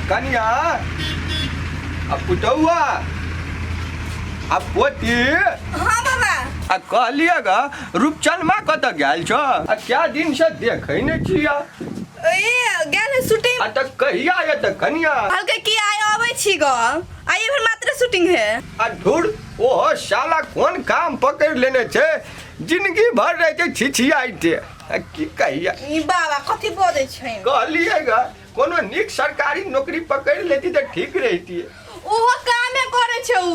कनिया पुटौआ पोती। हाँ बाबा। कहलिएगा रूपचंदमा कत गेल छ? क्या दिन से देखे नहीं छिया। गेल शूटिंग। त कहिया ये त कनिया? हल्के की आय आबै छी ग। आइए फिर मात्र शूटिंग है। धुर ओ साला कौन काम पकड़ लेने छे, जिंदगी भर रहे थे छिछियाइते। की कहिया ई बाबा कथि बोलै छै? कहलिएगा कोनो निक सरकारी नौकरी पकड़ लेती तो ठीक रहती है। ओहो कामे करे छै उ,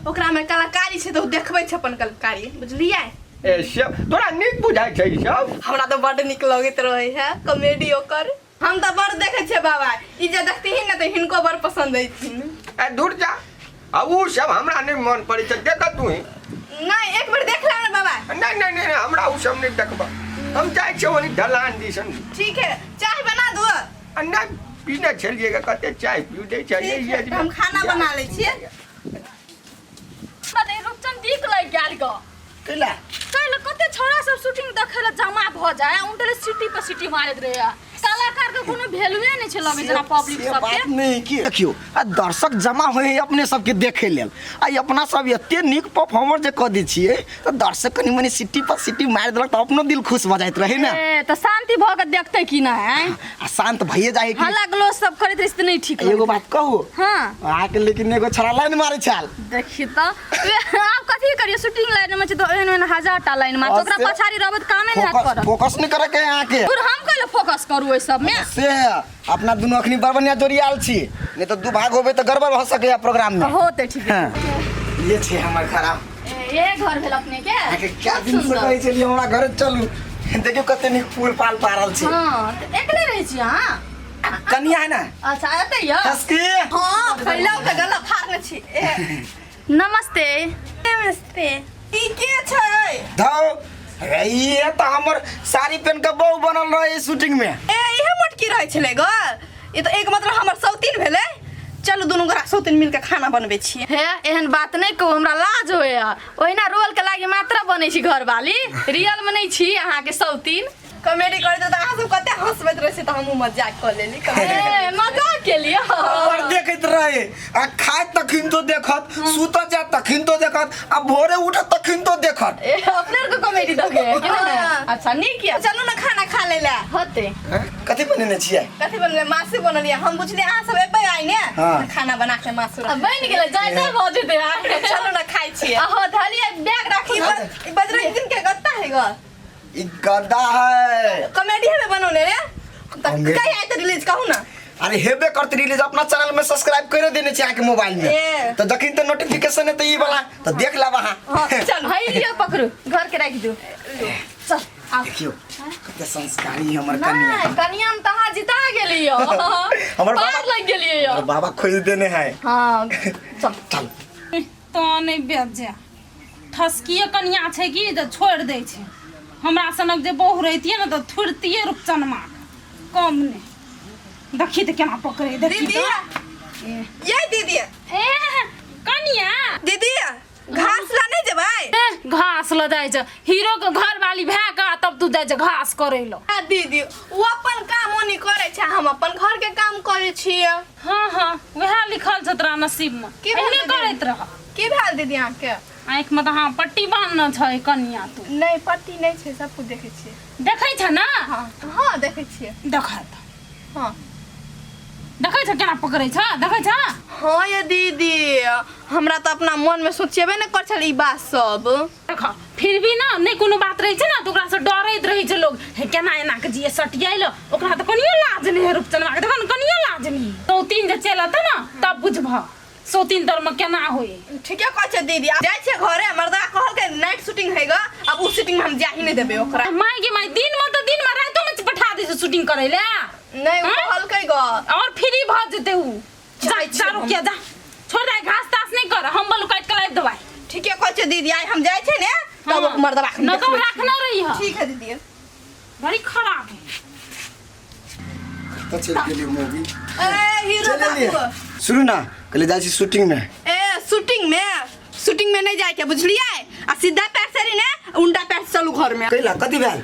ओकरा में कलाकारी छै तो देखबै छै अपन कलाकारी, बुझलियै? ए सब तोरा निक बुझाइ छै ई सब? हमरा तो बड़ निक लगैत रहे है कॉमेडी ओकर। हम तो बड़ देखे छै बाबा, ई जे देखती ही न तो हिनको बड़ पसंद आइथिन। ए दूर जा, अब उ सब हमरा नहीं मन पड़े छै, देख तू ही। नहीं एक बार देख ले ना बाबा। नहीं नहीं नहीं हमरा उ सब नहीं देखबा, हम जाए छे ओनी ढलान दिसन। ठीक है, चाय बना दो। नहीं पीने चलिएगा, कहते चाय पीऊ दे चाहिए ये हम खाना बना ले छिए। बदे रूपचंद दीक लग गेल ग केला कइले कते छोरा सब शूटिंग देखेला जमा भ जाए, उनटे सिटी पर सिटी मारत रहे। कलाकार के कोनो वैल्यूए नहीं छै लगे जना पब्लिक सब के। बात नहीं कि देखियो आ दर्शक जमा होय है अपने सब के देखे लेल। आ अपना सब एते निक परफॉर्मर जे क दै छिए त दर्शक कनी मनी सिटी पर सिटी मार देलक त अपनो दिल खुश भ जाइत रहे ना। ए त शांति भ के देखते कि ना है। आ शांत भइए जाए कि हल्ला ग्लो सब करत रहिस त नहीं ठीक लगे। एगो बात कहू। हां आ के लेकिन एगो छड़ा लाइन मारे छाल देखि त आप कथि करियो शूटिंग लाइन में छ तो एहन हजार टा लाइन में ओकरा पछाड़ी रहबत कामे नहीं हाथ कर। फोकस नहीं करे के यहाँ के फिर हम कइले फोकस करू ओइ सब में से अपना दुनु अखनी बरबनिया जोड़ियाल छी, नहीं तो दू भाग होबे त गड़बड़ भ सके या प्रोग्राम में। होते ठीक है। ये छे हमर खराब ये घर भेल अपने के। आके क्या दिन से कहै छलिए हमरा घर चलू, देखियो कते निक फूल पाल पारल छै। हां त एकले रहै छी। हां कनिया है ना? अच्छा एते य कसके हां फैलाउ त गला फाड़ने छी। नमस्ते। नमस्ते। ई के छै? धौ ये तो हमर साड़ी पहन के बहू बनल रहे शूटिंग में। ए इहे मोटकी रहै छले ग। ई तो एक मतलब हमर सौतीन भेले। चलू दुनू गोरा सौतीन मिल के खाना बनबै छिए। हे एहन बात नहीं कहू, हमरा लाज होय। ओहिना रोल के लागी मात्र बनै छी घरवाली, रियल में नहीं छी अहाँ के सौतीन। कॉमेडी करे त अहाँ सब कते हंसबैत रहे छी त हमहु मजाक क लेली। ए मजाक के लिए और देखत रहे आ खाए तखिन तो देखत, सुत जा तखिन तो देखत, आ भोरे उठ तखिन तो देखत। ए अपने को कॉमेडी दगे कि ना? अच्छा नहीं किया। चलू ना खाना खा लेला। होते कथि बनेने छियै? कथि बनले? मासु बनलिए। हम बुझली अहाँ सब एबै आई ने हाँ। खाना बना के मासु। अब बन गेले जाय जाय भ जेते यार। चलू ना खाइ छिए। हो धलिए बैग राखी। ई बजरंग दिन के गत्ता है ग। ई गद्दा है। कॉमेडी है बनौने रे। त कहीं आइ त रिलीज कहू ना। अरे हेबे करती रिलीज अपना चैनल में सब्सक्राइब कर देने चाहिए के मोबाइल में। तो जखिन तो नोटिफिकेशन है तो ई वाला तो देख ला वहां। हां चल भाई लियो पकड़ू घर के रख दो। चल आओ। देखियो कते संस्कारी हमर कन्या। नहीं कन्या हम तहां जिता गेलियो। हमर बाबा लग गेलियो। और बाबा खोज देने हैं। हां चल चल तो नहीं बेच जा ठसकिए कन्या छै कि तो छोड़ दे छै। हमरा सनक जे बहु रहतिए ना तो थुरतिए रूपचनमा कम ने। देखी तो केना पकड़े देखी दीदी तो। ये दीदी ए कन्या दीदी घास ला नहीं जेबै? घास ल जाय छ हीरो के घर वाली भए का तब तू जाय छ घास करे लो। आ दीदी वो अपन काम ओनी करे छै, हम अपन घर के काम करे छिए। हां हां वह लिखल छ तोरा नसीब में। की एने भेल करैत रह। की भेल दीदी अहाँ के? आँख में तो हाँ पट्टी बांधना छै कन्या तू। नहीं पट्टी नहीं छै, सब कुछ देखे छिए। देखै छ ना? हां हां देखे छिए। देखा हां देखै छ केना पकड़ै छ देखै छ। हां ये दीदी हमरा तो अपना मन में सोचेबे न कर छल ई बात सब। देखा फिर भी ना नहीं कोनो बात रही छै ना तो ओकरा से डरैत रही छै लोग। हे केना एना के जिए सटियाइल ओकरा तो कनियो लाज नहीं है रूपचनमा के। देखन कनियो लाज नहीं। तो तीन जे चलत ना तब बुझबा सोतीन दर में केना होई। ठीके कह छ दीदी। जाय छै घरे मर्दा कहल के नाइट शूटिंग है ग। अब उ शूटिंग में हम जा ही नहीं देबे ओकरा। माई के माई दिन में रातो में पठा दे छै शूटिंग करे ले। नहीं वो कहल के ग और फ्री भ जते उ जा जाय छै चारो के जा छोड़ दे घास तास नहीं कर हम बलु काट के लाइब दवाई। ठीके कह छ दीदी। आई हम जाय छै ने तब मर्दा न तो रखना रही है। ठीक है दीदी। बड़ी खराब है। तो चल गेली मूवी। ए हीरो बाबू सुनु ना कल जाय छी शूटिंग में। ए शूटिंग में नहीं जाय के बुझलिए। आ सीधा पैर से ने उल्टा पैर से चलू घर में। कैला कथि भेल?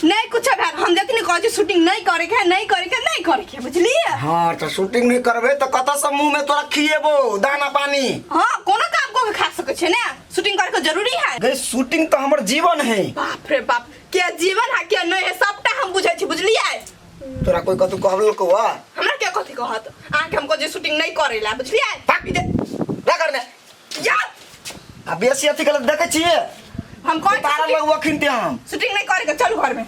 नहीं कुछ भेल हम जतनी कहै छी शूटिंग नहीं करे के नहीं करे के नहीं करे के बुझलिए। हाँ तो शूटिंग नहीं करबे तो कत से मुंह में तोरा खिएबो दाना पानी। हां कोनो काम को के खा सकै छै ने शूटिंग करे के जरूरी है। गई शूटिंग तो हमर जीवन है। बाप रे बाप के जीवन है के नहीं है सबटा हम बुझै छी बुझलिए। तोरा कोई कतु कहल को वा हमरा के कथि कहत आके हमको जे शूटिंग नहीं करे ला बुझलिए। भाग दे ना करने या अब बेसी अथी गलत देखे छिए हम कोई तारा लोग वखिन ते हम शूटिंग नहीं करे के चल घर में।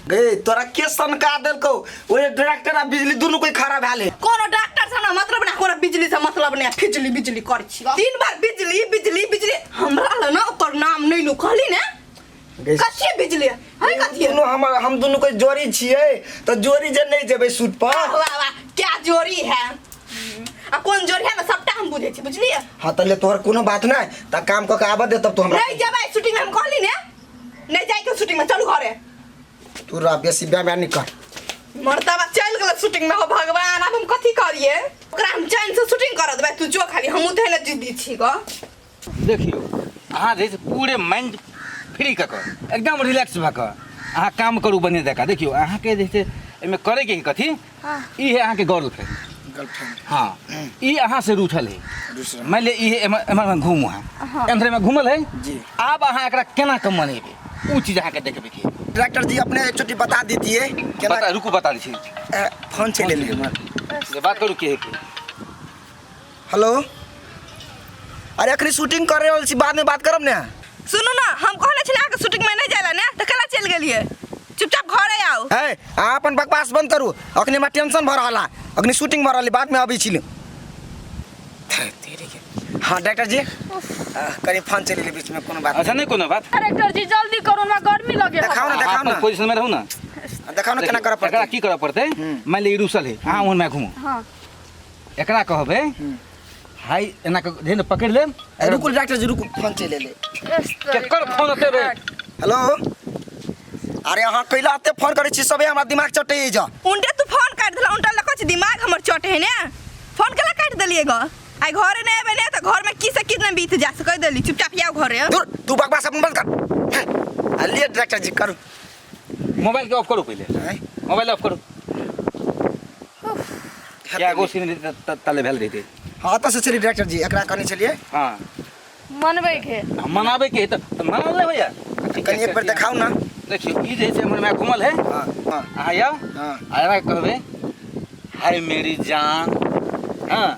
गई तोरा के सनका देलको ओए डायरेक्टर आ बिजली दोनों कोई खराब हाले। कोनो डॉक्टर से ना मतलब ना कोनो बिजली से मतलब ना बिजली बिजली कर छी 3 बार बिजली बिजली बिजली हमरा ल ना ओकर नाम नहीं लो कहली ने कथि बिजली है कथि दोनों हम दोनों कोई जोड़ी छिए तो जोड़ी जे नहीं जेबे शूट पर। वाह वाह क्या जोड़ी है आ कौन जोड़ी है ना सबटा हम बुझे छी बुझलिए। हां तले तोहर कोनो बात नहीं त काम क के आबे दे तब तो हमरा नहीं जेबै शूटिंग में हम कहली ने नहीं जाई के शूटिंग में चलू घरे। तू रा बेसी बयान नहीं कर मर्तबा चल गेल शूटिंग में हो भगवान अब हम कथि करिए ओकरा हम चैन से शूटिंग कर देबै तू जो खाली हम उठे न जिद्दी छी ग। देखियो अहाँ जे पूरे माइंड फ्री क एकदम रिलैक्स भ क अहाँ काम करू बने देखा। देखियो अहाँ के जे एमे करे के कथी ई है अहाँ के गर्लफ्रेंड हाँ ई अहाँ से रूठल है मान ले ई एमर में घूमू है अंदर में घूमल है जी। अब अहाँ एकरा केना कम मनेबे उ चीज अहाँ के देखबे के डायरेक्टर जी अपने एक छोटी बता दीजिए केना बता रुको बता दी छी फोन चले ले ये बात करू के है के हेलो अरे अखरी शूटिंग कर रहल छी बाद में बात करब ने। सुनू ना हम कहले छी ना शूटिंग में नहीं जाला ने त केला चल गेलिए चुपचाप घरे आओ। है आ अपन बकवास बंद करू अखनी में टेंशन भर रहला अखनी शूटिंग भर रहली बाद में अभी छिल तेरे के। हाँ डायरेक्टर जी करी फोन चले ले बीच में कोनो बात अच्छा नहीं कोनो बात डायरेक्टर जी जल्दी करो ना गर्मी लगे दिखाओ ना दिखाओ ना पोजीशन में रहू ना दिखाओ ना केना कर एकरा पड़ता की करे पड़ते मान ले ई रूसल है अहाँ ओन में घूमू हां एकरा कहबे हाय एना के जेन पकड़ ले रुको डायरेक्टर जी रुको फोन चले ले केकर फोन होते बे हेलो अरे अहाँ कैला आते फोन करे छी सबे हमरा दिमाग चटे जा उनटे तू फोन काट देला उनटा लको छी दिमाग हमर चटे है ने फोन केला काट देलिए ग आई घरे नहीं आबे ने त घर में की से कितना बीत जा से कह देली चुपचाप आओ घरे। दूर तू बकवास अपन बंद कर अलिए डायरेक्टर जी करू मोबाइल के ऑफ करो पहले मोबाइल ऑफ करो क्या गो सीन तले भेल रही हाँ तो से चलिए डायरेक्टर जी एकरा कहनी चलिए हां मनबे के मनाबे के त मना ले भैया कनी एक बार दिखाओ ना। देखियो ई जैसे हमर में घुमल है हाँ हाँ आया हाँ आया कहबे हाय मेरी जान हां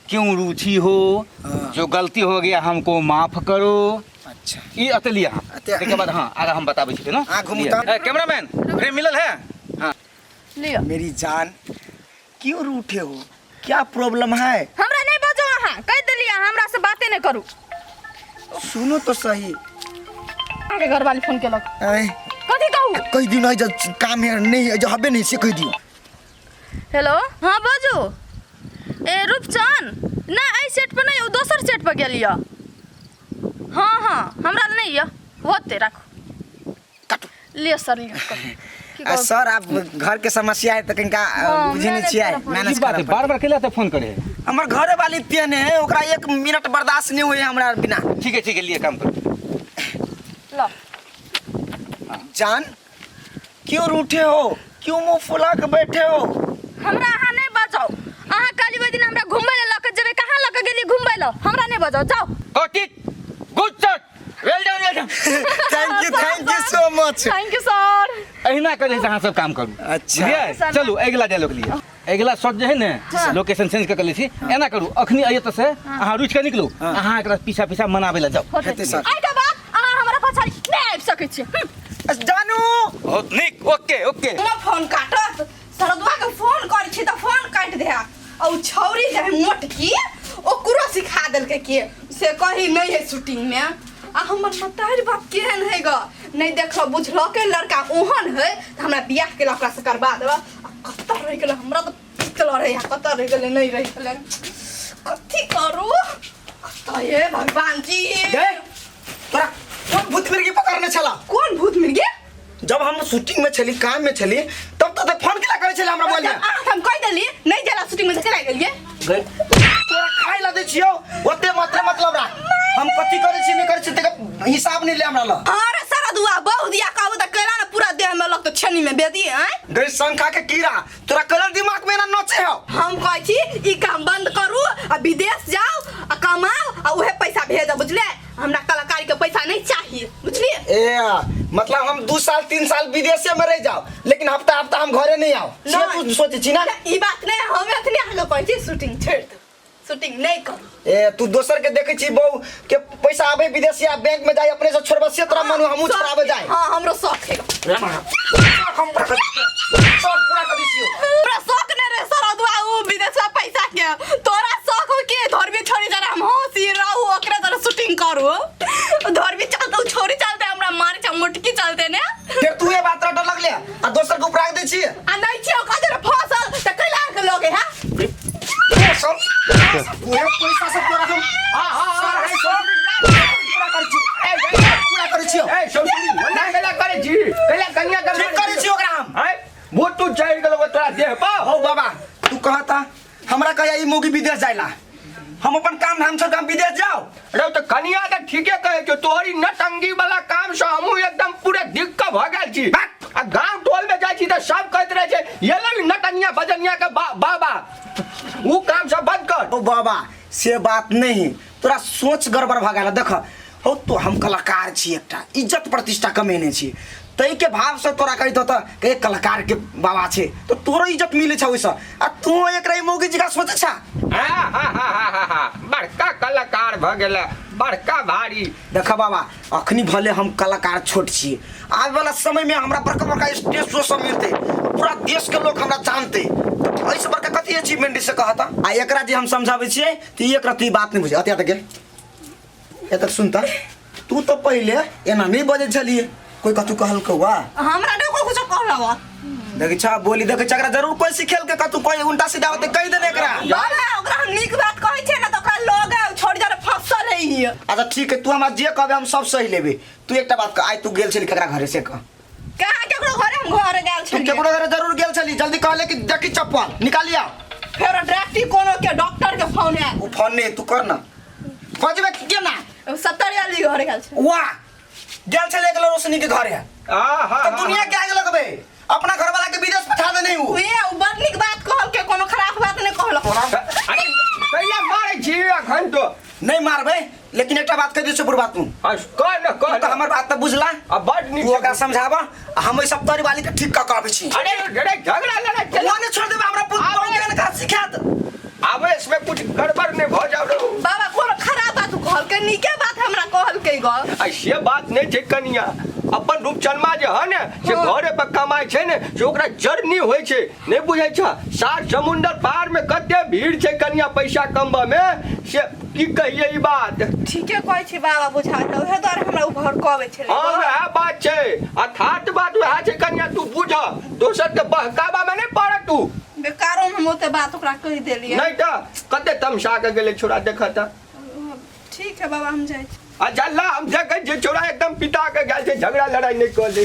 क्यों रूठी हो हाँ। जो गलती हो गया हमको माफ करो। अच्छा ई अतलिया के बाद हां आगे हम बताबै छी ना हाँ, घुमू तो। कैमरामैन फ्रेम मिलल है हां लियो मेरी जान क्यों रूठे हो क्या प्रॉब्लम है हमरा नहीं बजो अहाँ कह देलिए हमरा से बातें नहीं करू। सुनो तो सही आगे घर वाली फोन केलक कथि कहू कह दियो ना जब काम है नहीं जो हबे नहीं से कह दियो। हेलो हाँ बाजू ए रूपचन ना आई सेट पर नहीं दोसर सेट पर गेलिए हाँ हाँ हमरा नहीं है होते रखो काटू लियो सर लियो सर आप घर के समस्या है तो कनका बुझे नहीं छिए मैनेज कर बार बार केला त फोन करे हमर घरे वाली तेन है ओकरा 1 मिनट बर्दाश्त नहीं हुए हमरा बिना। ठीक है लिए काम कर लो जान क्यों रूठे हो क्यों मुंह फुला के बैठे हो हमरा अहाँ नहीं बजाओ अहाँ काली ओइ दिन हमरा घुमबै ले लक जेबे कहाँ लक गेली घुमबै ल हमरा नहीं बजाओ जाओ got it good shot well done thank you so much. Thank you sir अहिना करे से अहाँ सब काम करू अच्छा। बुझलिए चलू अगला डायलॉग लिए अगला शॉट जे है ने लोकेशन चेंज कर ले छी एना करू अखनी आइए त से अहाँ रुच के निकलू अहाँ एकरा पीछा पीछा मनाबे ले जाओ हेते सर आई के बाद अहाँ हमरा पछाड़ी नहीं आबि सकै छी जानू बहुत निक ओके ओके तुम फोन काटत सरदवा के फोन करै छी त फोन काट दे औ छौरी जे है मोटकी ओकरो सिखा देलकै के से कही नहीं है शूटिंग में आ हमर मतार बाप केहन है ग नहीं देखलो बुझलो के लड़का ओहन है त हमरा बियाह के लकड़ा से करबा देबा कत रह गेल हमरा त पितल रहे कत रह गेल नहीं रह गेल कथि करू कत ये भगवान जी गए तोरा कौन भूत मिर्गी पकड़ने चला कौन भूत मिर्गी जब हम शूटिंग में चली काम में चली तब तो फोन केला करे छले हमरा बोल हम कह देली नहीं जाला शूटिंग में चला गेलिए गए तोरा खाइ ला दे छियो ओते मतलब रा हम कथि करे छी नहीं करे छी त हिसाब नहीं ले हमरा ल अरे सरदुआ बहु दिया कहू त केला न गई शंखा के कीड़ा तोरा कलर दिमाग में ना नचे हो। हम कहै छी ई काम बंद करू आ विदेश जाओ आ कमाओ आ उहे पैसा भेजो बुझले। हमरा कलाकारी के पैसा नहीं चाहिए बुझलिए। ए मतलब हम 2 साल 3 साल विदेशे में रह जाओ लेकिन हफ्ता हफ्ता हम घरे नहीं आओ से तू सोचे छी ना। ई बात नहीं हम एखने आगे कहै छी शूटिंग छोड़ दो, शूटिंग नहीं करू। ए तू दोसर के देखे छी बहु के पैसा आवे विदेश या बैंक में जाए अपने से छोड़बा से तोरा मन हमहू छोड़ावे जाए। हां हमरो शौक है। हम पूरा कर दिसियो। तोरा शौक नहीं रे सरदुआ उ विदेश में पैसा के तोरा शौक हो के धरबी छोड़ी जरा हम होसी रहू ओकरे जरा शूटिंग करू। धरबी चलते छोरी चलते हमरा मारे छ मुटकी चलते ने। फिर तू ये बात रट लगले आ दोसर को उपराग दे छी आ नहीं छी ओका जरा फसल त कैला के लोगे है। सब पूरे पैसा से तोरा हम पूरा कर छी पूरा कर छी ए शौरी मना केला करे छी केला कन्या के ठीक करे छी ओकरा हम। है वो तू चढ़ गेलो तोरा देह पा। हो बाबा तू कहता हमरा कहिया ई मोगी विदेश जाइला हम अपन काम धाम छोड़ के हम विदेश जाओ। अरे तो कन्या तो ठीके कहे कि तोहरी नटंगी वाला काम से हमहू एकदम पूरे दिक्कत भ गेल छी। आ गांव टोल में जाय छी त सब कहत रहे छे ये ले नटनिया बजनिया के बाबा वो काम सब बंद कर। ओ बाबा से बात नहीं तोरा सोच गड़बड़ भ गेल। देख हो तो हम कलाकार छी एकटा इज्जत प्रतिष्ठा कमेने छी तई के भाव से तोरा कहितो त के कलाकार के बाबा छे तो तोरो इज्जत मिले छ ओइसे आ तू एकरा ई मोगी जगह सोचे छ। बड़का कलाकार भ गेला बड़का भारी। देख बाबा अखनी भले हम कलाकार छोट छी आवे वाला समय में हमरा बड़का बड़का स्टेज शो सब मिलते पूरा देश के लोग हमरा जानते तो ऐसे बड़का कथी अचीवमेंट से कहता आ एकरा जे हम समझावे छिए त एकरा तू बात नहीं बुझे अतिया तक एतक सुनता तू तो पहले एना नहीं बजे छलिए कोई कतु कहल कौआ हमरा ने को कुछ कहलवा देख छा बोली देख छकरा जरूर कोई सिखेल के कतु कोई उल्टा सीधा होते कह देने एकरा। बाबा ओकरा हम नीक बात कहै छै ना त ओकरा लोग छोड़ जा फसल है ही। अच्छा ठीक है तू हमरा जे कहबे हम सब सही लेबे। तू एकटा बात कह आई तू गेल छली केकरा घरे से कह कहां केकरो घरे हम घरे गेल तू छी केकरो घरे जरूर गेल छली जल्दी कहले कि देखी चप्पल निकालिया फेर डायरेक्ट कोनो के डॉक्टर के फोन है उ फोन नहीं तू कर ना खोजबे के ना 70 वाली घरे गेल छै। वाह गेल छले एकलो रोशनी के घरे तो दुनिया के आगे लगबे अपना घर वाला के विदेश पठा दे नहीं हूं ये बड़ नीक बात कहल के कोनो खराब बात नहीं कहल। अरे कहिया मारे छी अखन तो नहीं मारबे लेकिन एकटा बात कह दे सुपर बात तू कह न कह तो हमर बात त बुझला अब बड नीक तू ओकरा समझाबा हम ओइ 70 वाली के ठीक का कहबे छी। अरे रे झगड़ा लड़ा चला वो ने छोड़ देबे हमरा पुत के का सिखात आवे इसमें कुछ गड़बड़ नहीं भ जाओ रे। बाबा कोनो खराब बात कहल के नीके बात हमरा कहल के गल ऐसे बात नहीं छै कनिया अपन रूपचंदमा जे है ने से घरे पर कमाई छै ने से ओकरा जर्नी होय छै नहीं बुझै छ सात समुंदर पार में कते भीड़ छै कनिया पैसा कमबा में से की कहिए ई बात। ठीके कहै छी बाबा बुझा त ओहे द्वारा हमरा उ घर कहबे छै। हां वह बात छै अर्थात बात वह छै कनिया तू बुझ दोसर के बहकावा में नहीं पड़ तू बेकारो में मोते बात ओकरा कहि देलिए नहीं त कते तमसा के गेले छोरा देखत। ठीक है बाबा हम जाय छी। अच्छा ला हम जगह जे छोरा एकदम पिता के गेल छै झगड़ा लड़ाई नहीं कर दे।